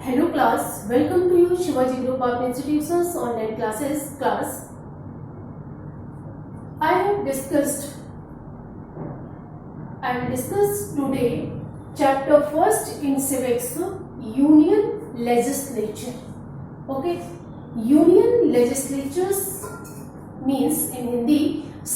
Hello class, welcome to you Shivaji Group of Institutions online classes class. I will discuss today chapter first in civics, union legislature. Okay, union legislatures means in Hindi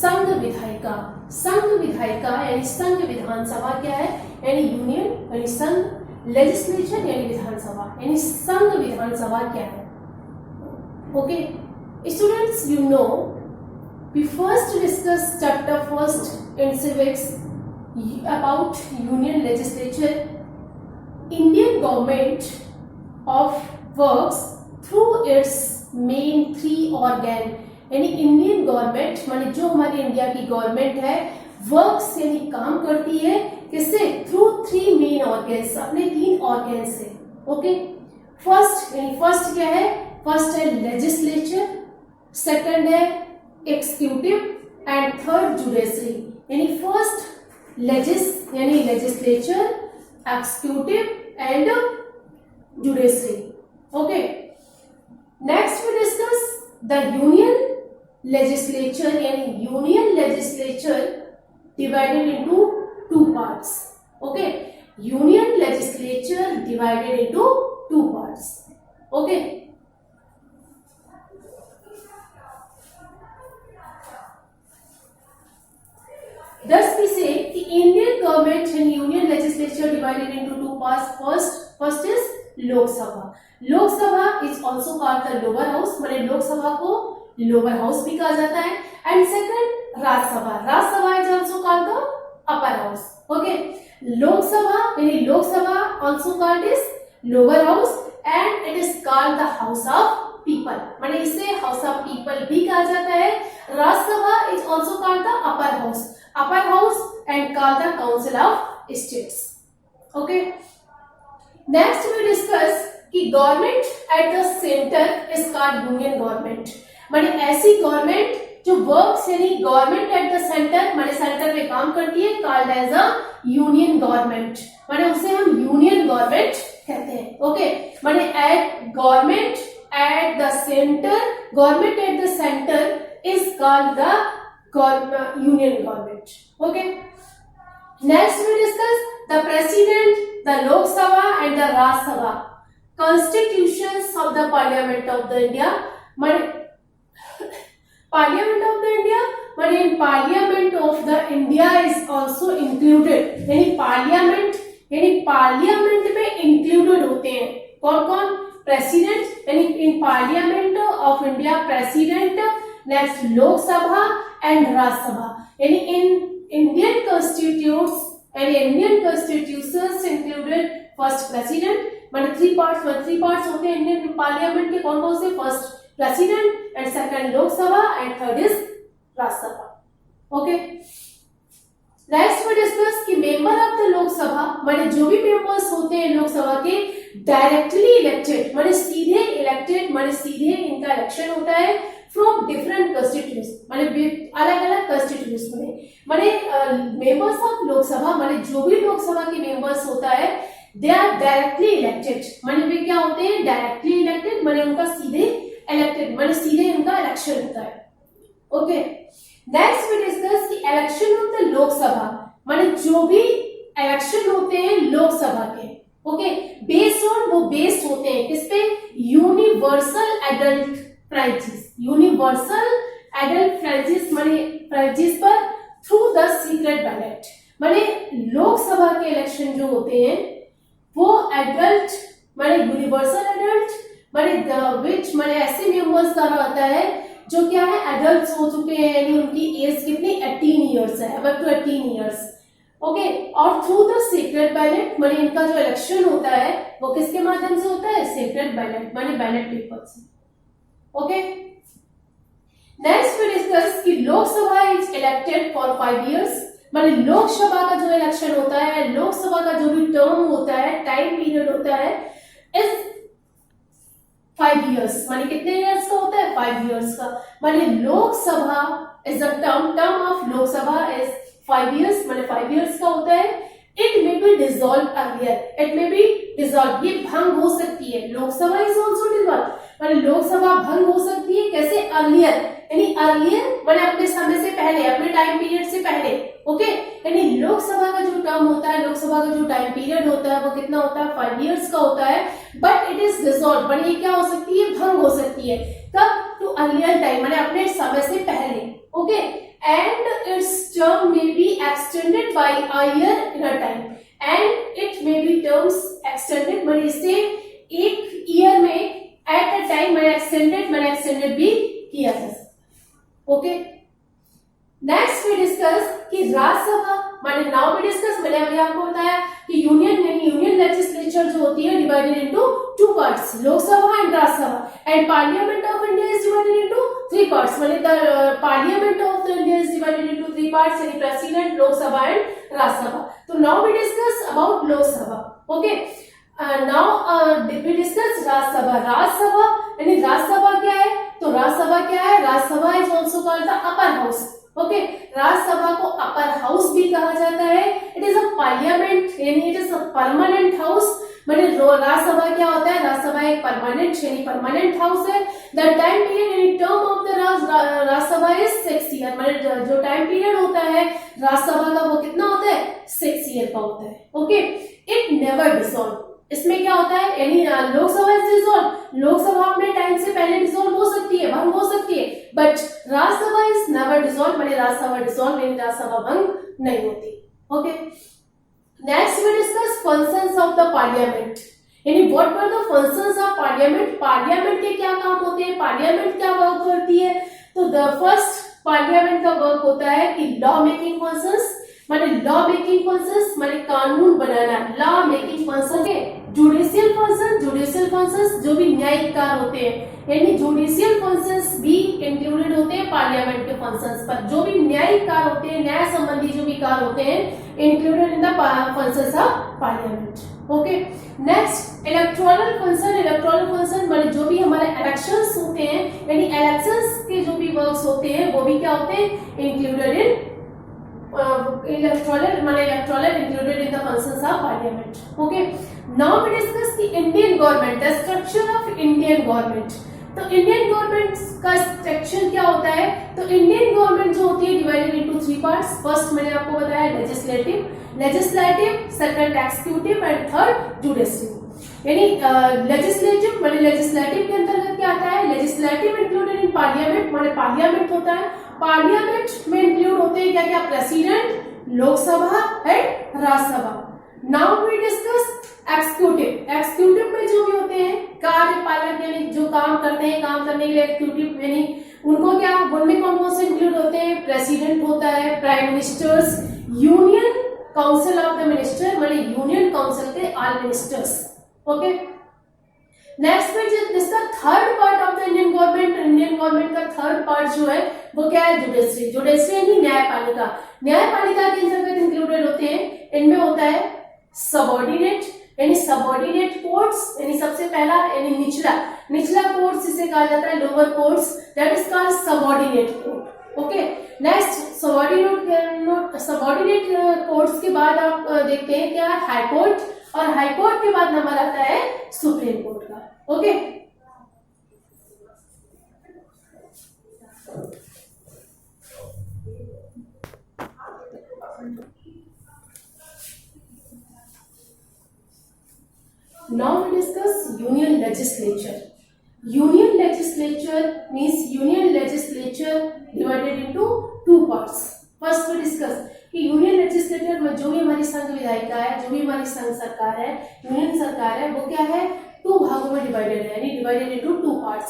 संघ विधायिका. संघ विधायिका यानी संघ विधानसभा क्या है, यानी यूनियन यानी संघ, लेजिस्लेचर यानी विधानसभा, यानी संघ विधानसभा क्या है. Okay students, you know we first discussed chapter first in civics about union legislature. Indian government of works through its main three organ, यानी इंडियन गवर्नमेंट माने जो हमारी इंडिया की गवर्नमेंट है वर्क्स यानी काम करती है किससे, थ्रू थ्री मेन ऑर्गन्स, अपने तीन ऑर्गन से. ओके फर्स्ट यानी फर्स्ट क्या है, फर्स्ट है लेजिस्लेचर, सेकंड है एक्सिक्यूटिव एंड थर्ड जुडिशरी. यानी फर्स्ट यानी legislature, executive and judiciary. Okay next we discuss the union legislature, यानी union legislature divided into two parts. Okay, union legislature divided into two parts. Okay, thus we say the Indian government and union legislature divided into two parts. First is Lok Sabha. Lok Sabha is also called the lower house, माने लोक सभा को lower house भी कहा जाता है. And second Rajya Sabha. Rajya Sabha is also called the upper house. Okay Lok Sabha यानी Lok Sabha also called is lower house and it is called the house of people, माने इसे हाउस ऑफ पीपल भी कहा जाता है. Rajya Sabha is also called the upper house and called the council of states. Okay next we discuss कि government at the centre is called union government, माने ऐसी government जो वर्क्स यानी गवर्नमेंट एट द सेंटर माने सेंटर पे काम करती है, called as a union government, माने उसे हम यूनियन गवर्नमेंट कहते हैं. ओके माने government at the centre is called the union government. Okay next we discuss the president, the Lok Sabha and the Rajya Sabha. Constitutions of the parliament of the India, माने Parliament of the India, but in Parliament of the India is also included. यानी parliament में included होते हैं कौन कौन, president यानी in parliament of India president, next Lok Sabha and Rajya Sabha. यानी in Indian constitutions included first president, माने थ्री पार्ट्स होते हैं इंडियन पार्लियामेंट के. कौन कौन से, first president and second Lok Sabha and third is Rajya Sabha. Okay next we discuss कि मेंबर ऑफ द लोकसभा, माने जो भी मेंबर्स होते हैं लोकसभा के डायरेक्टली इलेक्टेड, माने सीधे इलेक्टेड, माने सीधे इनका इलेक्शन होता है फ्रॉम डिफरेंट कॉन्स्टिट्यूएंसी, माने अलग अलग कॉन्स्टिट्यूएंसी में. माने मेंबर्स ऑफ लोकसभा माने जो भी लोकसभा के मेंबर्स होता है दे आर डायरेक्टली इलेक्टेड, माने वे क्या होते हैं, डायरेक्टली इलेक्टेड, माने उनका सीधे इलेक्टेड, माने सीधे इनका इलेक्शन होता है. ओके नेक्स्ट वी डिस्कस कि इलेक्शन ऑफ द लोकसभा, माने जो भी इलेक्शन होते हैं लोकसभा के. ओके बेस्ड होते हैं किस पे, यूनिवर्सल एडल्ट फ्रेंचाइज, माने फ्रेंचाइज पर थ्रू द सीक्रेट बैलेट. माने लोकसभा के इलेक्शन जो होते हैं वो एडल्ट माने यूनिवर्सल एडल्ट माने ऐसे मेंबर्स का होता है जो क्या है, एडल्ट्स हो चुके हैं, यानी उनकी एज कितनी 18 इयर्स है, अबव टू 18 इयर्स. ओके और थ्रू द सीक्रेट बैलेट, माने इनका जो इलेक्शन होता है वो किसके माध्यम से होता है, सीक्रेट बैलेट, माने बैलेट पेपर से. ओके नेक्स्ट वी डिस्कस कि Lok Sabha is elected for 5 years, माने लोकसभा का जो इलेक्शन होता है, लोकसभा का जो भी टर्म होता है, टाइम पीरियड होता है इज 5 इयर्स, माने कितने इयर्स का होता है, 5 इयर्स का. माने Lok Sabha is the term of Lok Sabha is 5 years, माने 5 इयर्स का होता है. It may be dissolve earlier, it may be dissolve, ये भंग हो सकती है, लोकसभा इज ऑल्सो डिसॉल्व, मतलब लोकसभा भंग हो सकती है कैसे, अर्लियर, यानी अर्लियर मैंने अपने समय से पहले, अपने टाइम पीरियड से पहले, ओके, यानी लोकसभा का जो टर्म होता है, लोकसभा का जो टाइम पीरियड होता है वो कितना होता है, 5 इयर्स का होता है, but it is dissolve, but ये क्या हो सकती है, भंग हो सकती है, कब, टू अर्लियर टाइम, मैंने अपने समय से पहले, okay, and it's term may be extended by a year in a time, and it may be terms extended, मैंने इसे एक ईयर में एट अ टाइम मैंने एक्सटेंडेड भी किया जा सकता, ओके। नेक्स्ट वी डिस्कस कि राज्यसभा, मैंने नाउ वी डिस्कस, मैंने अभी आपको बताया कि यूनियन लेजिस्लेचर जो होती है divided into 2 parts, Lok Sabha and Rajya Sabha, and parliament of India is divided into 3 parts, मैंने parliament of India is divided into 3 parts, यानी प्रेसिडेंट, लोकसभा एंड राज्यसभा। तो now we discuss about Lok Sabha, okay. Now we discuss Rajya Sabha, Rajya Sabha यानी राज्यसभा क्या है, तो राज्यसभा क्या है, Rajya Sabha is also called the upper house, okay, Rajya Sabha को अपर हाउस भी कहा जाता है, इट इज अ पार्लियामेंट, यानी it is a permanent house, मैंने राज्यसभा क्या होता है, राज्यसभा एक परमानेंट यानी परमानेंट हाउस है, द टाइम पीरियड यानी term of the Rajya Sabha is 6 year, मैंने जो टाइम पीरियड होता है राज्यसभा का वो कितना होता है, 6 ईयर का होता है, ओके। इट नेवर डिसॉल्व, इसमें क्या होता है, यानी लोकसभा इज डिसॉल्व, लोकसभा अपने टाइम से पहले डिसॉल्व हो सकती है, भंग हो सकती है, but Rajya Sabha is never dissolve, मैंने राज्यसभा डिसॉल्व यानी राज्यसभा भंग नहीं होती, okay. Next we discuss functions of the parliament, यानी what are the functions of parliament, parliament के क्या काम होते हैं, पार्लियामेंट क्या वर्क करती है, तो द फर्स्ट पार्लियामेंट का वर्क होता है कि लॉ मेकिंग फंक्शंस, माने लॉ मेकिंग फंक्शंस माने कानून बनाना, लॉ मेकिंग फंक्शन है, जुडिशियल फंक्शंस जो भी न्यायिक कार्य होते हैं, यानी जुडिशियल फंक्शंस भी इंक्लूडेड होते हैं पार्लियामेंट के फंक्शंस पर, जो भी न्यायिक कार्य होते हैं, न्याय संबंधी जो भी कार्य होते हैं included in the functions of parliament, okay. Next electoral function माने जो भी हमारे इलेक्शंस होते हैं, यानी इलेक्शंस के जो भी वर्क्स होते हैं वो भी क्या होते हैं, included in electoral included in the functions of parliament, okay. Now we discuss the Indian government, the structure of Indian government। तो इंडियन गवर्नमेंट का स्ट्रक्चर क्या होता है, तो इंडियन गवर्नमेंट जो होती है डिवाइडेड इनटू 3 पार्ट्स, फर्स्ट मैंने आपको बताया legislative, second executive and third judicial, यानी लेजिस्लेटिव माने लेजिस्लेटिव के अंतर्गत क्या आता है, लेजिस्लेटिव इंक्लूडेड इन पार्लियामेंट, माने पार्लियामेंट होता है, पार्लियामेंट में इंक्लूड होते हैं क्या क्या, president, Lok Sabha and Rajya Sabha. Now we discuss executive में जो भी होते हैं कार्यपालक, यानी जो काम करते हैं, काम करने के लिए एक्सिक्यूटिव, यानी उनको क्या, उनमें कौन कौन से इंक्लूड होते हैं, प्रेसिडेंट होता है, prime ministers, union council of the minister, माने यूनियन काउंसिल के ऑल मिनिस्टर्स, ओके। नेक्स्ट पे जिसका third part of the Indian government का थर्ड पार्ट जो है वो क्या है, जुडिशरी यानी न्यायपालिका के अंतर्गत इंक्लूडेड होते हैं, इनमें होता है सबऑर्डिनेट यानी सबऑर्डिनेट कोर्ट्स, यानी सबसे पहला यानी निचला कोर्ट्स इसे कहा जाता है, lower courts, that is called subordinate court, okay. Next subordinate courts के बाद आप देखते हैं क्या, हाई कोर्ट, और हाई कोर्ट के बाद नंबर आता है सुप्रीम कोर्ट का, okay. Now we discuss union legislature. Union legislature means union legislature divided into 2 parts. First we discuss कि यूनियन लेजिस्लेचर में जो भी हमारी संघ विधायिका है, जो भी हमारी संघ सरकार है, यूनियन सरकार है, वो क्या है, 2 भागों में डिवाइडेड है, यानी divided into 2 parts.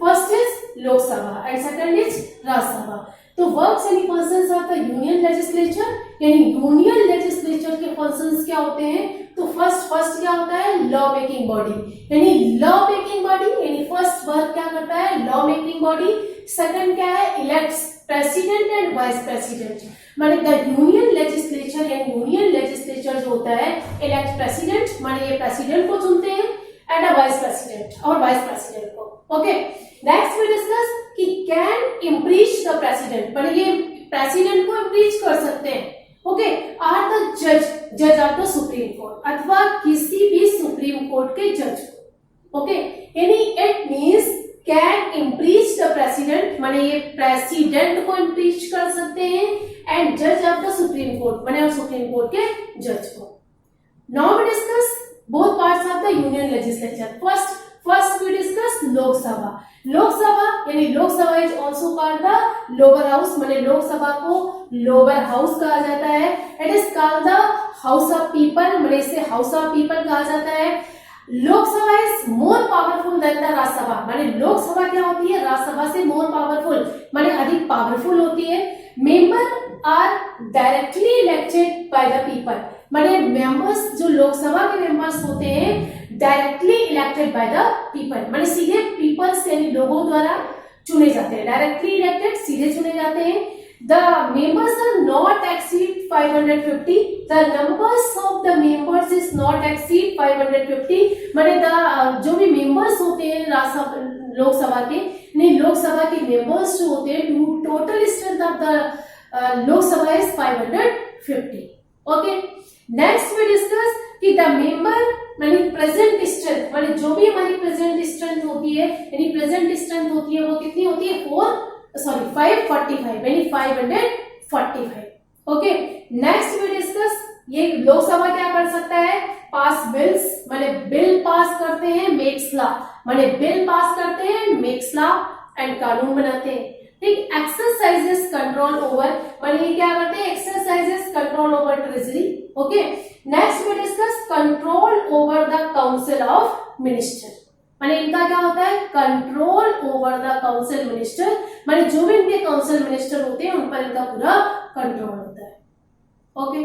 First is Lok Sabha and second is Rajya Sabha. तो वर्क्स यानी functions of the union legislature, यानी यूनियन लेजिस्लेचर के फंक्शंस क्या होते हैं, तो फर्स्ट क्या होता है, लॉ मेकिंग बॉडी, यानी फर्स्ट वर्क क्या करता है, लॉ मेकिंग बॉडी। सेकंड क्या है, elects president and vice president, माने द यूनियन लेजिस्लेचर या यूनियन लेजिस्लेचर जो होता है इलेक्ट प्रेसिडेंट, माने ये प्रेसिडेंट को चुनते हैं, एंड अ वाइस प्रेसिडेंट और वाइस प्रेसिडेंट को, ओके। नेक्स्ट वी डिस्कस कि कैन इम्पीच द प्रेसिडेंट, माने ये प्रेसिडेंट को इम्पीच कर सकते हैं, ओके। आर द जज ऑफ द सुप्रीम कोर्ट अथवा किसी भी सुप्रीम कोर्ट के जज को। ओके, यानी it means can impeach the president, माने ये प्रेसिडेंट को इम्पीच कर सकते हैं, एंड जज ऑफ द सुप्रीम कोर्ट माने सुप्रीम कोर्ट के जज को। Now we discuss both parts of the union legislature. First we discuss Lok Sabha. Lok Sabha यानी Lok Sabha is also called the lower house, माने लोकसभा को लोअर हाउस कहा जाता है। It is called the house of people, माने इसे हाउस ऑफ पीपल कहा जाता है। Lok Sabha is more powerful than the Rajya Sabha, माने लोकसभा क्या होती है, राज्यसभा से मोर पावरफुल, माने अधिक पावरफुल होती है। Member are directly elected by the people, माने मेंबर्स जो लोकसभा के मेंबर्स होते हैं directly elected by the people, माने सीधे पीपल्स यानी लोगों द्वारा चुने जाते हैं। डायरेक्टली इलेक्टेड सीधे चुने जाते हैं। The members are not exceed 550. The numbers of the members is not exceed 550. माने जो भी मेंबर्स होते हैं लोकसभा के, नहीं लोकसभा के मेंबर्स जो होते हैं, total strength of the Lok Sabha is 550. Okay, next we discuss कि द मेंबर माने प्रेजेंट स्ट्रेंथ, माने जो भी हमारी प्रेजेंट स्ट्रेंथ होती है, यानी प्रेजेंट स्ट्रेंथ होती है वो कितनी होती है, 545 यानी 545. ओके, नेक्स्ट वी डिस्कस ये लोकसभा क्या कर सकता है, पास बिल्स, माने बिल पास करते हैं, मेक्स लॉ, माने बिल पास करते हैं, मेक्स लॉ एंड कानून बनाते हैं। ठीक, एक्सरसाइजेस कंट्रोल ओवर, माने ये क्या करते हैं, exercises control over treasury. Okay, next we discuss control over the council of minister, माने इनका क्या होता है, control over the council minister, माने जो भी इनके काउंसिल मिनिस्टर होते हैं उन पर इनका पूरा कंट्रोल होता है। Okay,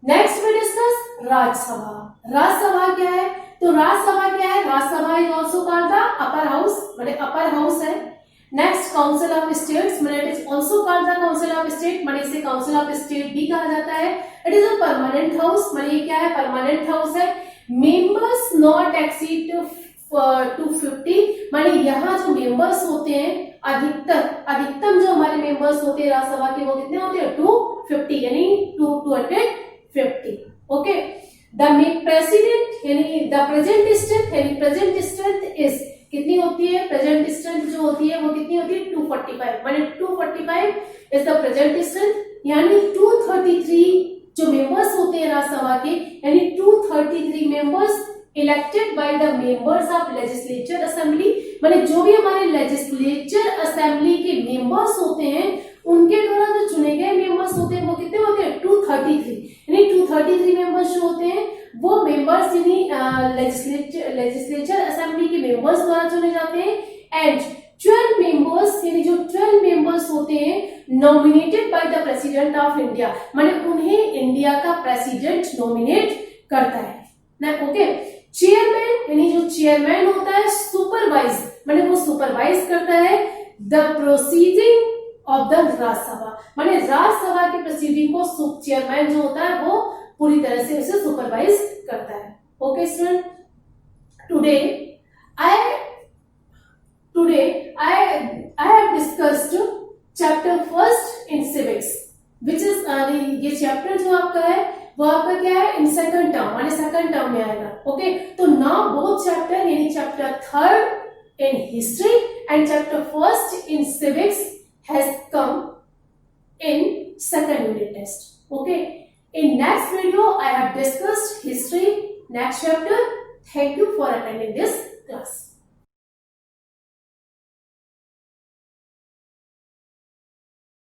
next we discuss Rajya Sabha. Rajya Sabha क्या है, तो राज्यसभा क्या है, Rajya Sabha is also called the upper house, माने अपर हाउस है। नेक्स्ट काउंसिल ऑफ स्टेट्स, माने it is also called the council of state, माने इसे काउंसिल ऑफ स्टेट भी कहा जाता है। It is a permanent house, माने ये क्या है, परमानेंट हाउस है। मेंबर्स नॉट एक्सीड 250, माने यहाँ जो मेंबर्स होते हैं अधिकतम जो हमारे मेंबर्स होते हैं राज्यसभा के वो कितने होते हैं, 250 यानी 250. ओके, द प्रेसिडेंट यानी द प्रेजेंट स्ट्रेंथ, यानी प्रेजेंट स्ट्रेंथ इज कितनी होती है, प्रेजेंट स्ट्रेंथ जो होती है वो कितनी होती है, 245, माने 245 इज द प्रेजेंट स्ट्रेंथ, यानी 233 जो मेंबर्स होते हैं राज्यसभा के, यानी 233 members elected by the members of legislature assembly, माने जो भी हमारे लेजिस्लेचर असेंबली के मेंबर्स होते हैं उनके द्वारा जो चुने गए मेंबर्स होते हैं वो कितने होते हैं, 233, यानी 233 मेंबर्स जो होते हैं वो मेंबर्स यानी लेजिस्लेचर असेंबली के मेंबर्स द्वारा चुने जाते हैं। एंड 12 मेंबर्स यानी जो 12 मेंबर्स होते हैं nominated by the president of India, माने उन्हें इंडिया का प्रेसिडेंट नॉमिनेट करता है ना। ओके, चेयरमैन यानी जो चेयरमैन होता है सुपरवाइज, माने वो सुपरवाइज करता है the proceeding of the Rajya Sabha, माने राज्यसभा के प्रोसीडिंग को चेयरमैन जो होता है वो पूरी तरह से उसे सुपरवाइज करता है। Okay student, today I have discussed chapter first in civics, which is ये चैप्टर जो आपका है वो आपका क्या है, इन सेकंड टर्म, माने सेकंड टर्म में आएगा। ओके, तो नाउ बोथ चैप्टर यानी chapter third in history and chapter first in civics has come in second unit test. Okay, in next video I have discussed history next chapter. Thank you for attending this class.